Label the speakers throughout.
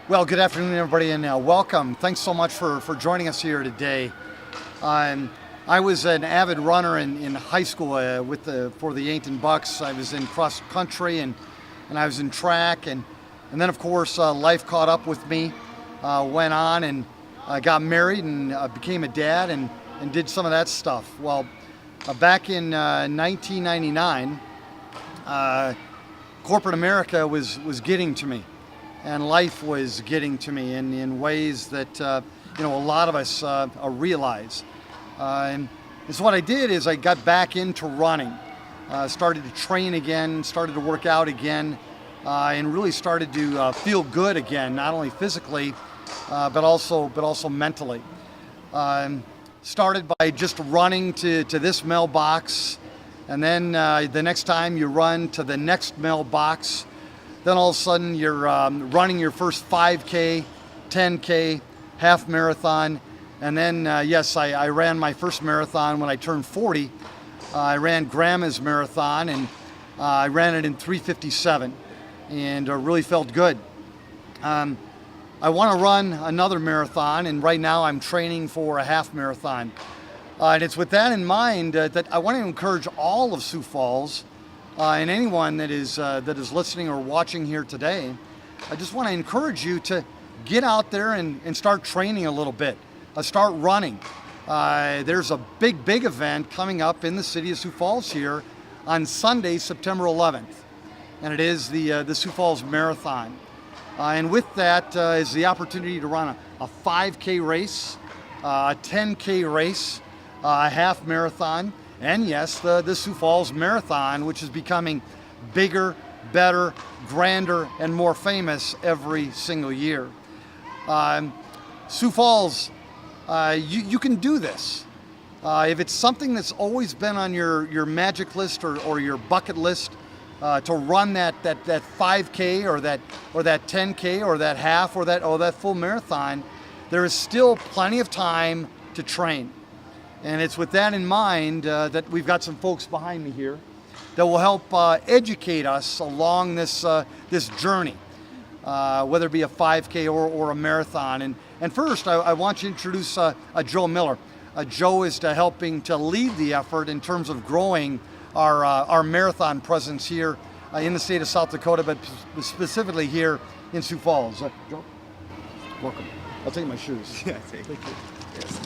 Speaker 1: Well, good afternoon, everybody, and welcome. Thanks so much for joining us here today. I was an avid runner in high school for the Yankton Bucks. I was in cross country and I was in track, and then of course life caught up with me. Went on and got married and became a dad and did some of that stuff. Well, back in 1999, corporate America was getting to me. And life was getting to me in ways that a lot of us realize. And so what I did is I got back into running, started to train again, started to work out again, and really started to feel good again, not only physically, but also mentally. Started by just running to this mailbox, and then the next time you run to the next mailbox. Then all of a sudden you're running your first 5K, 10K, half marathon. And then, yes, I ran my first marathon when I turned 40. I ran Grandma's marathon, and I ran it in 3:57 and really felt good. I want to run another marathon, and right now I'm training for a half marathon. And it's with that in mind that I want to encourage all of Sioux Falls and anyone that is listening or watching here today. I just want to encourage you to get out there and start training a little bit. Start running. There's a big event coming up in the city of Sioux Falls here on Sunday, September 11th, and it is the Sioux Falls Marathon. And with that is the opportunity to run a 5K race, a 10K race, a half marathon, and yes, the Sioux Falls Marathon, which is becoming bigger, better, grander, and more famous every single year. Sioux Falls, you can do this. If it's something that's always been on your magic list or your bucket list, to run that 5K or that 10K or that half or that full marathon, there is still plenty of time to train. And it's with that in mind that we've got some folks behind me here that will help educate us along this journey, whether it be a 5K or a marathon. And first, I want you to introduce Joe Miller. Joe is helping to lead the effort in terms of growing our marathon presence here in the state of South Dakota, but specifically here in Sioux Falls. Joe, welcome. I'll take my shoes.
Speaker 2: Yeah, thank you. Yes.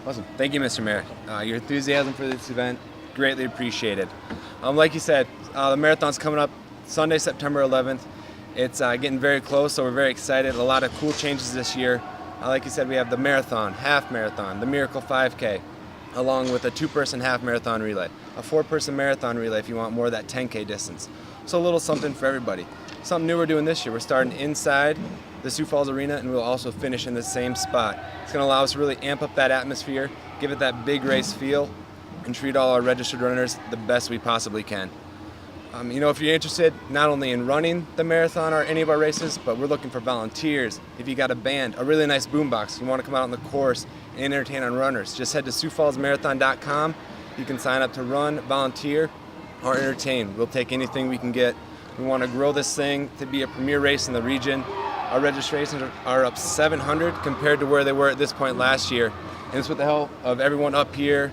Speaker 2: Awesome. Thank you, Mr. Mayor. Your enthusiasm for this event, greatly appreciated. Like you said, the marathon's coming up Sunday, September 11th. It's getting very close, so we're very excited. A lot of cool changes this year. Like you said, we have the marathon, half marathon, the Miracle 5K, along with a 2-person half marathon relay, a 4-person marathon relay if you want more of that 10K distance. So a little something for everybody. Something new we're doing this year. We're starting inside the Sioux Falls Arena, and we'll also finish in the same spot. It's going to allow us to really amp up that atmosphere, give it that big race feel, and treat all our registered runners the best we possibly can. If you're interested not only in running the marathon or any of our races, but we're looking for volunteers. If you got a band, a really nice boombox, you want to come out on the course and entertain our runners, just head to SiouxFallsMarathon.com. You can sign up to run, volunteer, or entertain. We'll take anything we can get. We want to grow this thing to be a premier race in the region. Our registrations are up 700 compared to where they were at this point last year. And it's with the help of everyone up here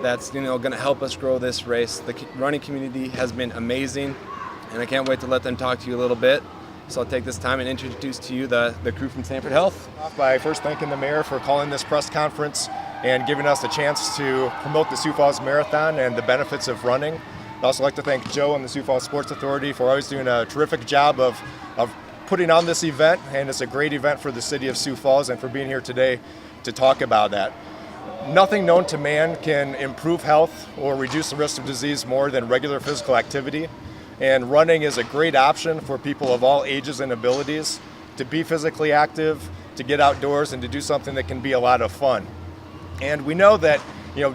Speaker 2: that's going to help us grow this race. The running community has been amazing, and I can't wait to let them talk to you a little bit. So I'll take this time and introduce to you the crew from Sanford Health.
Speaker 3: By first thanking the mayor for calling this press conference and giving us a chance to promote the Sioux Falls Marathon and the benefits of running. I'd also like to thank Joe and the Sioux Falls Sports Authority for always doing a terrific job of putting on this event, and it's a great event for the city of Sioux Falls and for being here today to talk about that. Nothing known to man can improve health or reduce the risk of disease more than regular physical activity, and running is a great option for people of all ages and abilities to be physically active, to get outdoors, and to do something that can be a lot of fun. And we know that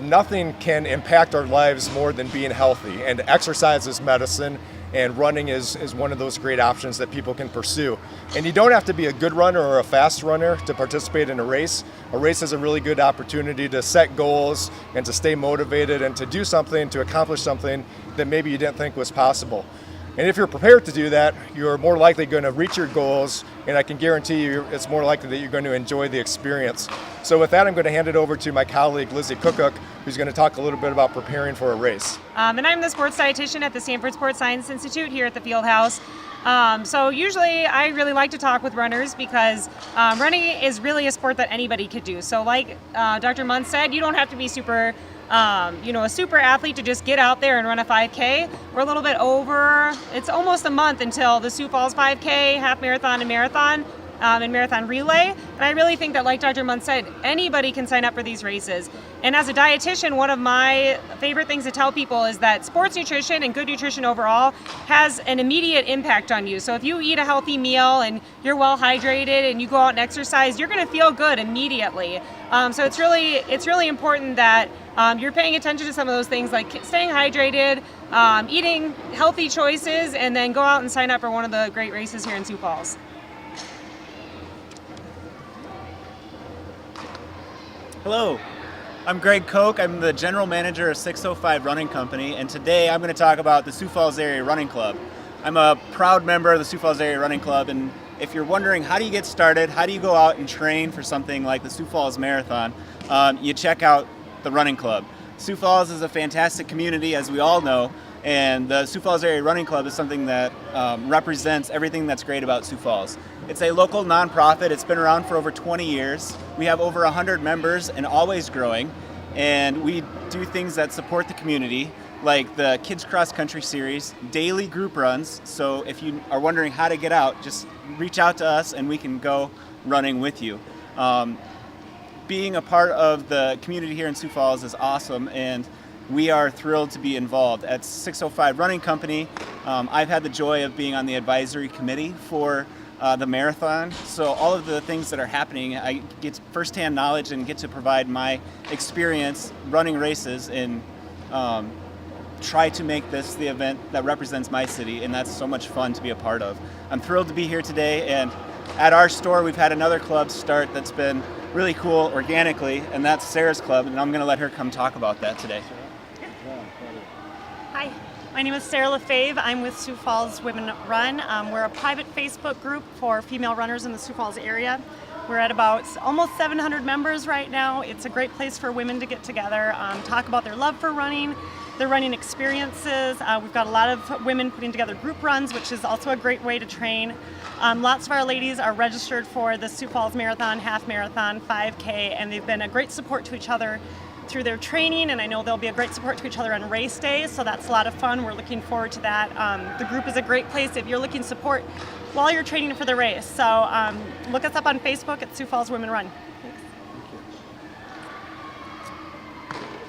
Speaker 3: nothing can impact our lives more than being healthy, and exercise is medicine, and running is one of those great options that people can pursue. And you don't have to be a good runner or a fast runner to participate in a race. A race is a really good opportunity to set goals and to stay motivated and to do something, to accomplish something that maybe you didn't think was possible. And if you're prepared to do that, you're more likely going to reach your goals, and I can guarantee you it's more likely that you're going to enjoy the experience. So with that, I'm going to hand it over to my colleague, Lizzie Cookhook, who's going to talk a little bit about preparing for a race.
Speaker 4: And I'm the sports dietitian at the Stanford Sports Science Institute here at the field house. So usually I really like to talk with runners because running is really a sport that anybody could do. So like Dr. Munn said, you don't have to be super a super athlete to just get out there and run a 5K. We're a little bit over, it's almost a month until the Sioux Falls 5K, half marathon and marathon relay. And I really think that, like Dr. Munn said, anybody can sign up for these races. And as a dietitian, one of my favorite things to tell people is that sports nutrition and good nutrition overall has an immediate impact on you. So if you eat a healthy meal and you're well hydrated and you go out and exercise, you're going to feel good immediately. So it's really important that you're paying attention to some of those things, like staying hydrated, eating healthy choices, and then go out and sign up for one of the great races here in Sioux Falls.
Speaker 5: Hello, I'm Greg Koch. I'm the general manager of 605 Running Company, and today I'm going to talk about the Sioux Falls Area Running Club. I'm a proud member of the Sioux Falls Area Running Club, and if you're wondering how do you get started, how do you go out and train for something like the Sioux Falls Marathon, you check out the Running Club. Sioux Falls is a fantastic community, as we all know, and the Sioux Falls Area Running Club is something that represents everything that's great about Sioux Falls. It's a local nonprofit. It's been around for over 20 years. We have over 100 members and always growing, and we do things that support the community, like the Kids Cross Country Series, daily group runs. So if you are wondering how to get out, just reach out to us and we can go running with you. Being a part of the community here in Sioux Falls is awesome, and we are thrilled to be involved. At 605 Running Company, I've had the joy of being on the advisory committee for the marathon. So all of the things that are happening, I get firsthand knowledge and get to provide my experience running races and try to make this the event that represents my city, and that's so much fun to be a part of. I'm thrilled to be here today, and at our store we've had another club start that's been really cool organically, and that's Sarah's club, and I'm going to let her come talk about that today.
Speaker 6: Hi, my name is Sarah LaFave. I'm with Sioux Falls Women Run. We're a private Facebook group for female runners in the Sioux Falls area. We're at about almost 700 members right now. It's a great place for women to get together, talk about their love for running, their running experiences. We've got a lot of women putting together group runs, which is also a great way to train. Lots of our ladies are registered for the Sioux Falls Marathon, Half Marathon, 5K, and they've been a great support to each other through their training, and I know they'll be a great support to each other on race days, so that's a lot of fun. We're looking forward to that. The group is a great place if you're looking support while you're training for the race. So look us up on Facebook at Sioux Falls Women Run.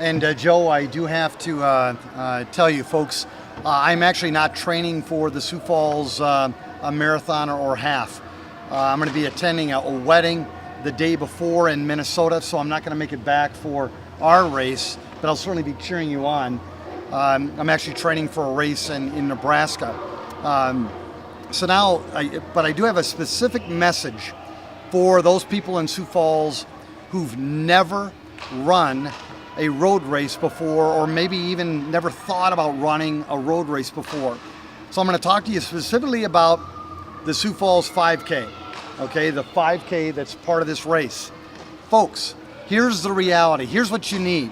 Speaker 1: And Joe, I do have to tell you folks, I'm actually not training for the Sioux Falls Marathon or half. I'm going to be attending a wedding the day before in Minnesota, so I'm not going to make it back for our race, but I'll certainly be cheering you on. I'm actually training for a race in Nebraska. So now, but I do have a specific message for those people in Sioux Falls who've never run a road race before, or maybe even never thought about running a road race before. So I'm going to talk to you specifically about the Sioux Falls 5K, okay, the 5K that's part of this race. Folks, here's the reality. Here's what you need.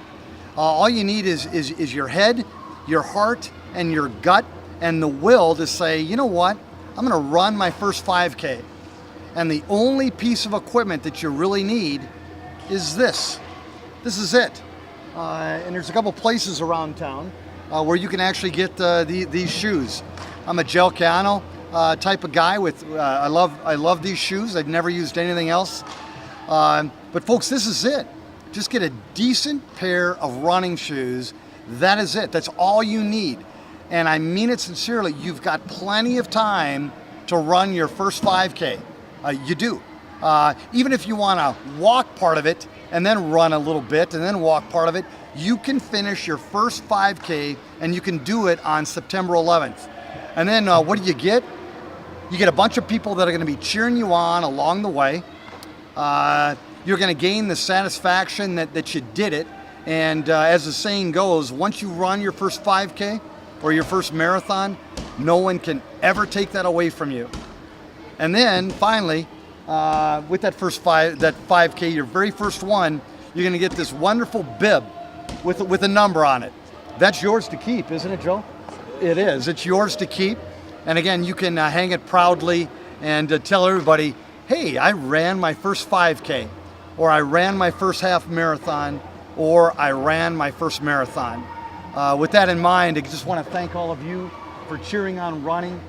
Speaker 1: All you need is your head, your heart, and your gut, and the will to say, you know what, I'm going to run my first 5K. And the only piece of equipment that you really need is this. This is it. And there's a couple places around town where you can actually get these shoes. I'm a Gelcano type of guy with, I love these shoes. I've never used anything else. But folks, this is it. Just get a decent pair of running shoes. That is it. That's all you need. And I mean it sincerely. You've got plenty of time to run your first 5K. You do. Even if you want to walk part of it and then run a little bit and then walk part of it, you can finish your first 5K and you can do it on September 11th. And then what do you get? You get a bunch of people that are going to be cheering you on along the way. You're going to gain the satisfaction that you did it. And as the saying goes, once you run your first 5K or your first marathon, No one can ever take that away from you. And then finally, with that 5K, your very first one, you're going to get this wonderful bib with a number on it. That's yours to keep, isn't it, Joe? It is. It's yours to keep. And again, you can hang it proudly and tell everybody, hey, I ran my first 5K, or I ran my first half marathon, or I ran my first marathon. With that in mind, I just want to thank all of you for cheering on running.